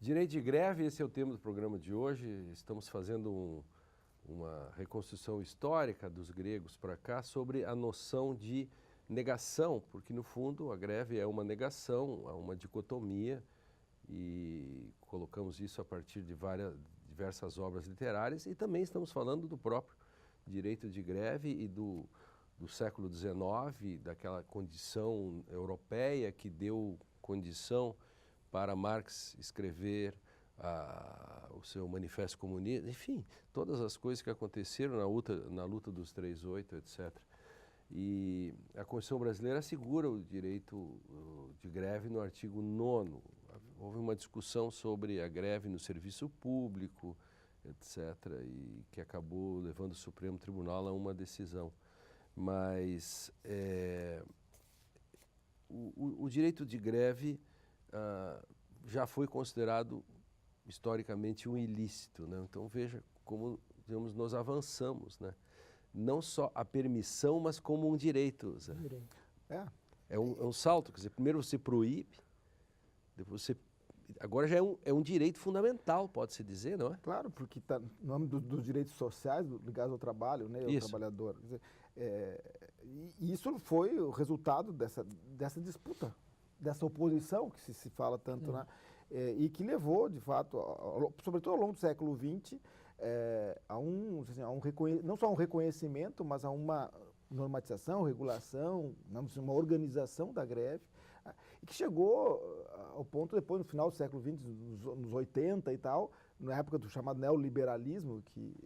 Direito de greve, esse é o tema do programa de hoje. Estamos fazendo uma reconstrução histórica dos gregos para cá sobre a noção de negação, porque no fundo a greve é uma negação, é uma dicotomia, e colocamos isso a partir de diversas obras literárias, e também estamos falando do próprio direito de greve e do século XIX, daquela condição europeia que deu condição para Marx escrever o seu Manifesto Comunista, enfim, todas as coisas que aconteceram na luta dos 3/8, etc. E a Constituição brasileira assegura o direito de greve no artigo 9º. Houve uma discussão sobre a greve no serviço público, etc., e que acabou levando o Supremo Tribunal a uma decisão. Mas o direito de greve já foi considerado historicamente um ilícito, né? Então veja como, digamos, nós avançamos, né? Não só a permissão, mas como um direito. É um salto, quer dizer, primeiro você proíbe, depois você... Agora já é um direito fundamental, pode-se dizer, não é? Claro, porque está no âmbito dos direitos sociais ligados ao trabalho, né, ao trabalhador. Quer dizer, e isso foi o resultado dessa disputa, dessa oposição que se fala tanto, né? E que levou, de fato, sobretudo ao longo do século XX, não só a um reconhecimento, mas a uma normatização, regulação, uma organização da greve, e que chegou ao ponto depois, no final do século XX, nos 80 e tal, na época do chamado neoliberalismo, que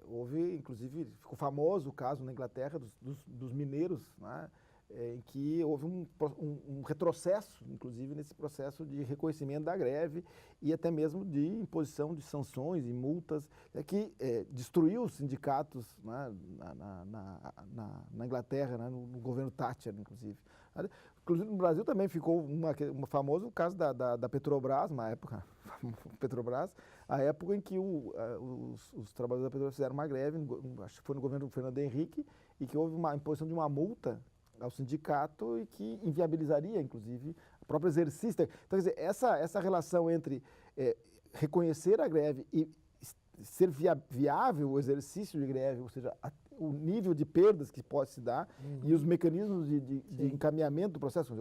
houve, inclusive, ficou famoso o caso na Inglaterra dos mineiros, né? Em que houve um retrocesso, inclusive, nesse processo de reconhecimento da greve e até mesmo de imposição de sanções e multas, que destruiu os sindicatos, né, na Inglaterra, né, no governo Thatcher, inclusive. Inclusive, no Brasil também ficou famoso o caso da Petrobras, uma época, a época em que os trabalhadores da Petrobras fizeram uma greve, acho que foi no governo do Fernando Henrique, e que houve uma imposição de uma multa ao sindicato e que inviabilizaria, inclusive, o próprio exercício. Então, quer dizer, essa relação entre reconhecer a greve e ser viável o exercício de greve, ou seja, o nível de perdas que pode se dar e os mecanismos de encaminhamento do processo,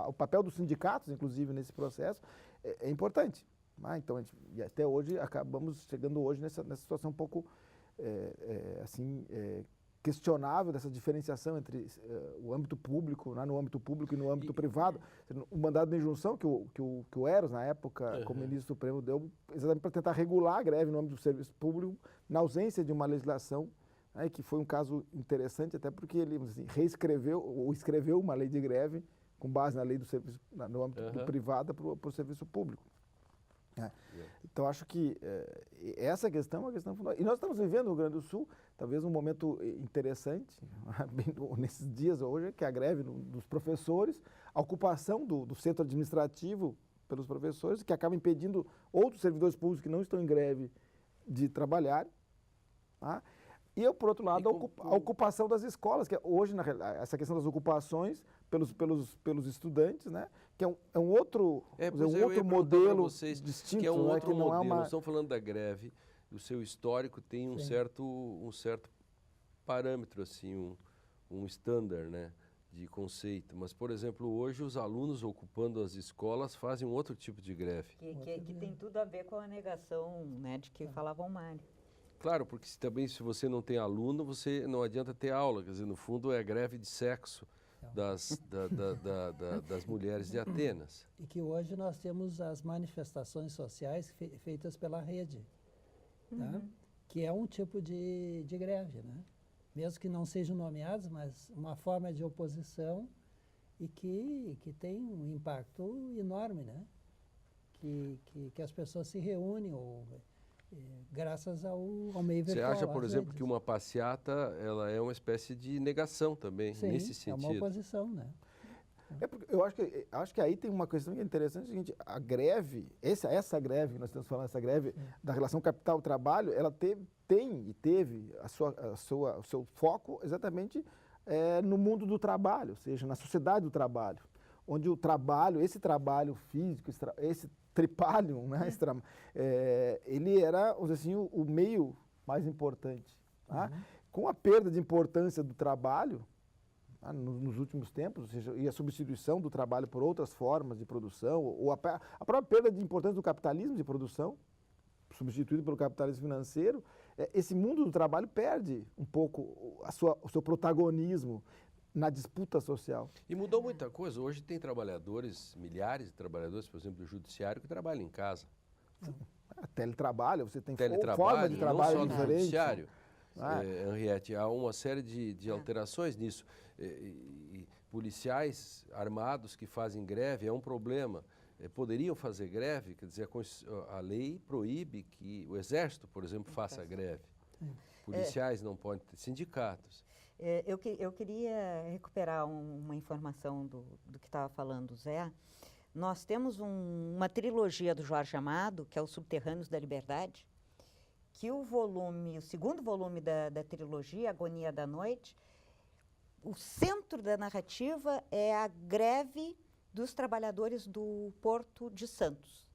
o papel dos sindicatos, inclusive, nesse processo, é importante. Então, e até hoje, acabamos chegando hoje nessa situação um pouco, questionável dessa diferenciação entre o âmbito público, né, no âmbito público e no âmbito privado. O mandado de injunção que o Eros, na época, como ministro supremo, deu exatamente para tentar regular a greve no âmbito do serviço público, na ausência de uma legislação, né, que foi um caso interessante, até porque ele reescreveu ou escreveu uma lei de greve com base na lei do serviço, no âmbito do privado para o serviço público. Então, acho que essa questão é uma questão fundamental. E nós estamos vivendo no Rio Grande do Sul, talvez um momento interessante, nesses dias hoje, que é a greve dos professores, a ocupação do centro administrativo pelos professores, que acaba impedindo outros servidores públicos que não estão em greve de trabalhar. E, por outro lado, a ocupação das escolas, que hoje, essa questão das ocupações pelos estudantes, né, que é um outro modelo distinto. Que é um outro modelo. Nós estamos falando da greve, o seu histórico tem um certo parâmetro, assim, um standard, né, de conceito. Mas, por exemplo, hoje os alunos ocupando as escolas fazem um outro tipo de greve. Que tem tudo a ver com a negação, né, de que falava o Mário. Claro, porque também se você não tem aluno, você não adianta ter aula. Quer dizer, no fundo é a greve de sexo das mulheres de Atenas. E que hoje nós temos as manifestações sociais feitas pela rede, tá? Que é um tipo de greve, né? Mesmo que não sejam nomeados, mas uma forma de oposição e que tem um impacto enorme, né? Que as pessoas se reúnem graças ao meio virtual. Você acha, por exemplo, que uma passeata ela é uma espécie de negação também, nesse sentido? É uma oposição, né? Porque eu acho que aí tem uma questão que é interessante, é o seguinte, a greve, essa greve que nós estamos falando, essa greve da relação capital-trabalho, ela teve o seu foco exatamente no mundo do trabalho, ou seja, na sociedade do trabalho, onde o trabalho, esse trabalho físico, esse tripalium, né? Ele era, vamos dizer assim, o meio mais importante. Tá? Com a perda de importância do trabalho, nos últimos tempos, ou seja, e a substituição do trabalho por outras formas de produção, ou a própria perda de importância do capitalismo de produção, substituído pelo capitalismo financeiro, esse mundo do trabalho perde um pouco o seu protagonismo na disputa social. E mudou muita coisa. Hoje tem trabalhadores, milhares de trabalhadores, por exemplo, do judiciário, que trabalham em casa. Teletrabalho, você tem Teletrabalho, forma de trabalho não só no diferente. judiciário. Henriette, há uma série de alterações nisso. E policiais armados que fazem greve é um problema. Poderiam fazer greve, quer dizer, a lei proíbe que o Exército, por exemplo, faça greve. Policiais não podem ter sindicatos. Eu queria recuperar uma informação do que estava falando o Zé. Nós temos uma trilogia do Jorge Amado, que é o Subterrâneos da Liberdade, que o segundo volume da trilogia, Agonia da Noite, o centro da narrativa é a greve dos trabalhadores do Porto de Santos.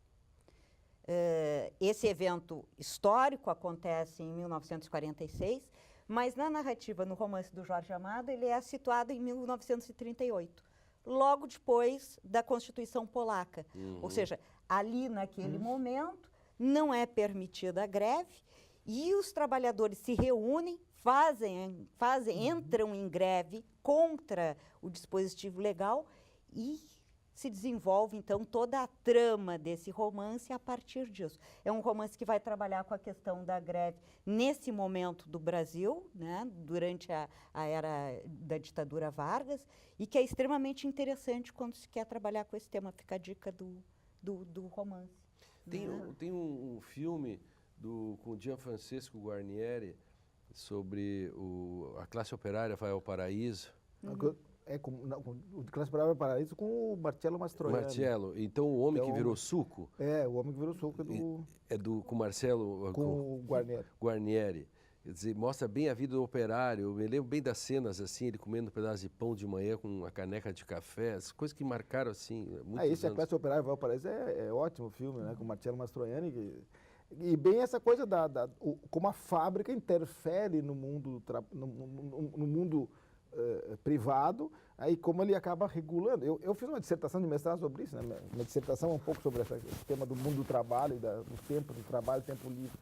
Esse evento histórico acontece em 1946, mas na narrativa, no romance do Jorge Amado, ele é situado em 1938, logo depois da Constituição Polaca. Ou seja, ali naquele momento não é permitida a greve e os trabalhadores se reúnem, entram em greve contra o dispositivo legal e se desenvolve, então, toda a trama desse romance a partir disso. É um romance que vai trabalhar com a questão da greve nesse momento do Brasil, né, durante a era da ditadura Vargas, e que é extremamente interessante quando se quer trabalhar com esse tema. Fica a dica do romance. Tem um filme com Gianfrancesco Guarnieri sobre a classe operária vai ao paraíso. O de Classe Operária Paraíso com o Marcello Mastroianni. Marcello. Então, o homem que virou suco. O homem que virou suco com Marcello. Com o Guarnieri. Quer dizer, mostra bem a vida do operário. Eu me lembro bem das cenas, assim, ele comendo um pedaço de pão de manhã com uma caneca de café, as coisas que marcaram, assim, muitos esse anos. A Classe Operária Vai ao Paraíso é ótimo filme, né? Com o Marcello Mastroianni. E bem essa coisa como a fábrica interfere no mundo privado, aí como ele acaba regulando. Eu fiz uma dissertação de mestrado sobre isso, né? Minha dissertação é um pouco sobre esse tema do mundo do trabalho, do tempo do trabalho, tempo livre.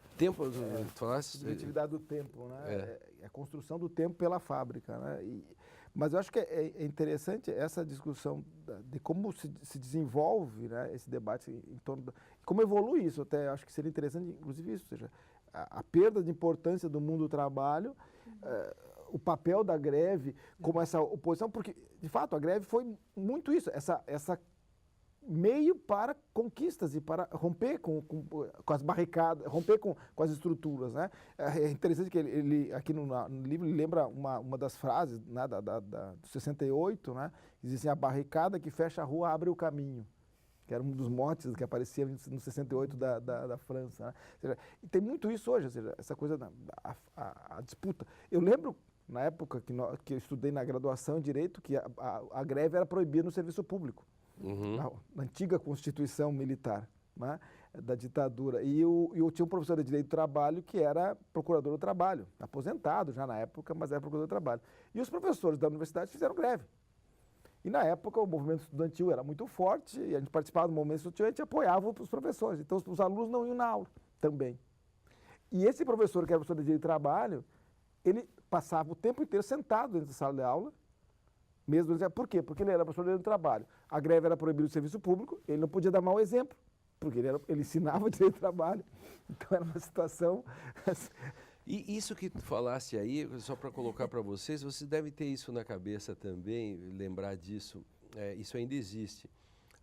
Subjetividade do tempo, né? A construção do tempo pela fábrica, né? Mas eu acho que é interessante essa discussão de como se desenvolve, né, esse debate em torno como evolui isso. Até acho que seria interessante, inclusive, isso, ou seja, a perda de importância do mundo do trabalho, o papel da greve como essa oposição, porque, de fato, a greve foi muito isso, essa meio para conquistas e para romper com as barricadas, romper com as estruturas, né? É interessante que ele aqui no livro ele lembra uma das frases, né, do 68, né? Que diz assim: a barricada que fecha a rua abre o caminho, que era um dos motes que aparecia no 68 da França, né? Ou seja, e tem muito isso hoje, ou seja, essa coisa a disputa. Eu lembro na época que eu estudei na graduação em Direito, que a greve era proibida no serviço público, na antiga Constituição Militar, né, da ditadura. E eu tinha um professor de Direito do Trabalho que era procurador do trabalho, aposentado já na época, mas era procurador do trabalho. E os professores da universidade fizeram greve. E na época o movimento estudantil era muito forte, e a gente participava do movimento estudantil e a gente apoiava os professores. Então os alunos não iam na aula também. E esse professor, que era professor de Direito do Trabalho, ele passava o tempo inteiro sentado dentro da sala de aula, mesmo. Por quê? Porque ele era professor de Direito do Trabalho. A greve era proibida no serviço público, ele não podia dar mau exemplo, porque ele ensinava Direito do Trabalho. Então era uma situação... E isso que tu falaste aí, só para colocar para vocês devem ter isso na cabeça também, lembrar disso, isso ainda existe.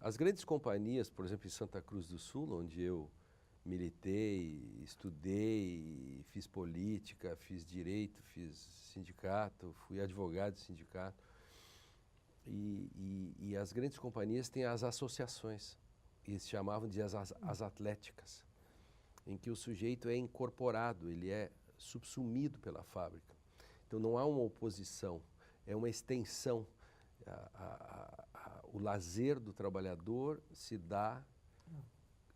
As grandes companhias, por exemplo, em Santa Cruz do Sul, onde eu militei, estudei, fiz política, fiz direito, fiz sindicato, fui advogado de sindicato. E as grandes companhias têm as associações, e se chamavam de as atléticas, em que o sujeito é incorporado, ele é subsumido pela fábrica. Então não há uma oposição, é uma extensão. O lazer do trabalhador se dá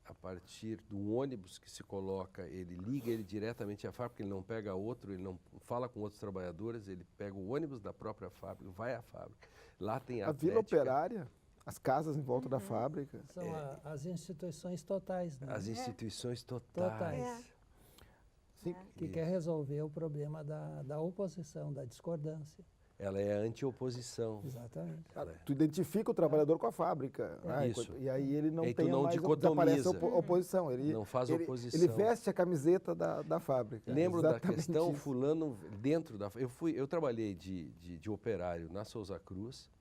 a partir do ônibus que se coloca, ele liga ele diretamente à fábrica, ele não pega outro, ele não fala com outros trabalhadores, ele pega o ônibus da própria fábrica, vai à fábrica. Lá tem A Vila Operária, as casas em volta da fábrica. São as instituições totais, né? As instituições totais. Totais. Sim. Que quer resolver o problema da oposição, da discordância. Ela é anti-oposição. Exatamente. Tu identifica o trabalhador com a fábrica. Né? Isso. E aí ele não E aí tu tem não mais dicotomiza. desaparece a oposição. Ele, Não faz ele, oposição. Ele veste a camiseta da fábrica. Lembro da Exatamente questão, isso. fulano dentro da... Eu trabalhei de operário na Souza Cruz,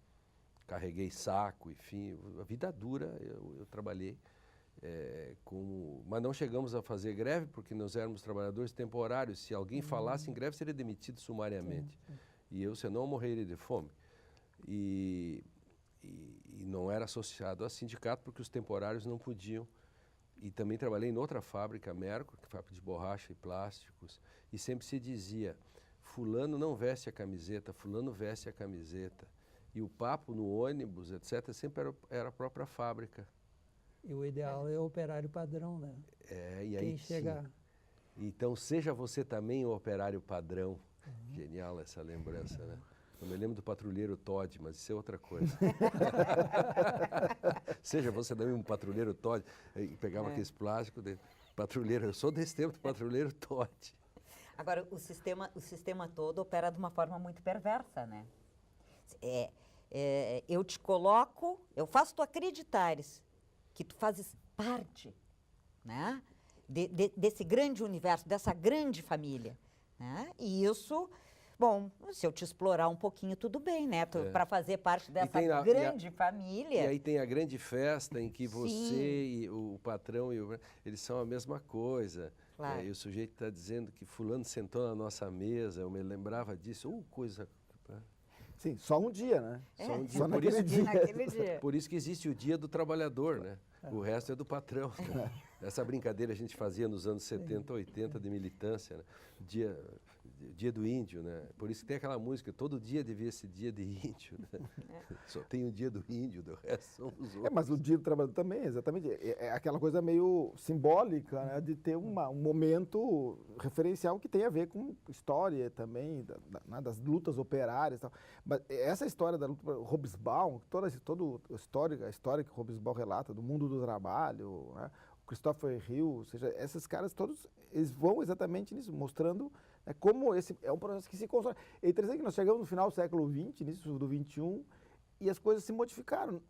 carreguei saco, enfim, a vida dura eu trabalhei. Mas não chegamos a fazer greve porque nós éramos trabalhadores temporários. Se alguém falasse em greve, seria demitido sumariamente. E eu, senão, morreria de fome. E não era associado a sindicato porque os temporários não podiam. E também trabalhei em outra fábrica, Merco, que é fábrica de borracha e plásticos, e sempre se dizia, fulano não veste a camiseta, fulano veste a camiseta. E o papo no ônibus, etc., sempre era a própria fábrica. E o ideal é o operário padrão, né? E aí, quem chega... Então, seja você também o operário padrão. Genial essa lembrança, né? Eu me lembro do patrulheiro Todd, mas isso é outra coisa. Seja você também um patrulheiro Todd, e pegava aqueles plásticos, patrulheiro, eu sou desse tempo do patrulheiro Todd. Agora, o sistema todo opera de uma forma muito perversa, né? Eu te coloco, eu faço tu acreditares que tu fazes parte, né? Desse grande universo, dessa grande família, né? E isso, bom, se eu te explorar um pouquinho, tudo bem, né? Para fazer parte dessa grande família. E aí tem a grande festa em que você e o patrão, eles são a mesma coisa. Claro. E o sujeito está dizendo que fulano sentou na nossa mesa, eu me lembrava disso, coisa... Sim, só um dia, né? Só um dia. Só naquele dia. Por isso que existe o dia do trabalhador, né? O resto é do patrão. Né? Essa brincadeira a gente fazia nos anos 70, 80 de militância, né? Dia do índio, né? Por isso que tem aquela música, todo dia devia ser dia de índio, né? Só tem o dia do índio, do resto são os outros. Mas o dia do trabalhador também, exatamente. É aquela coisa meio simbólica, né? De ter um momento referencial que tem a ver com história também, das lutas operárias e tal. Mas essa história da luta, Hobsbawm, toda a história que Hobsbawm relata do mundo do trabalho, né? Christopher Hill, ou seja, esses caras todos, eles vão exatamente nisso, mostrando como esse é um processo que se constrói. É interessante que nós chegamos no final do século XX, início do XXI, e as coisas se modificaram.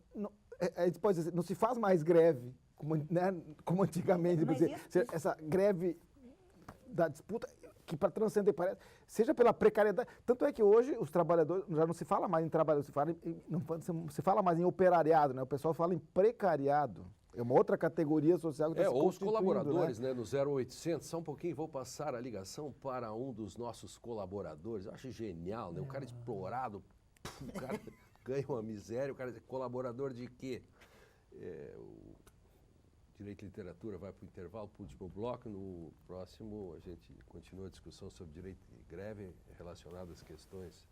A gente pode dizer, não se faz mais greve, como antigamente. Essa greve da disputa, que para transcender, parece, seja pela precariedade. Tanto é que hoje os trabalhadores, já não se fala mais em trabalho, se fala mais em operariado, né? O pessoal fala em precariado. É uma outra categoria social que está se ou os colaboradores, né? No 0800, só um pouquinho, vou passar a ligação para um dos nossos colaboradores. Eu acho genial, né? O cara explorado, o cara ganha uma miséria, o cara é colaborador de quê? O Direito e Literatura vai para o intervalo, para o último bloco. No próximo, a gente continua a discussão sobre direito e greve relacionado às questões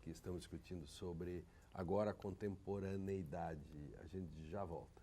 que estamos discutindo sobre agora a contemporaneidade. A gente já volta.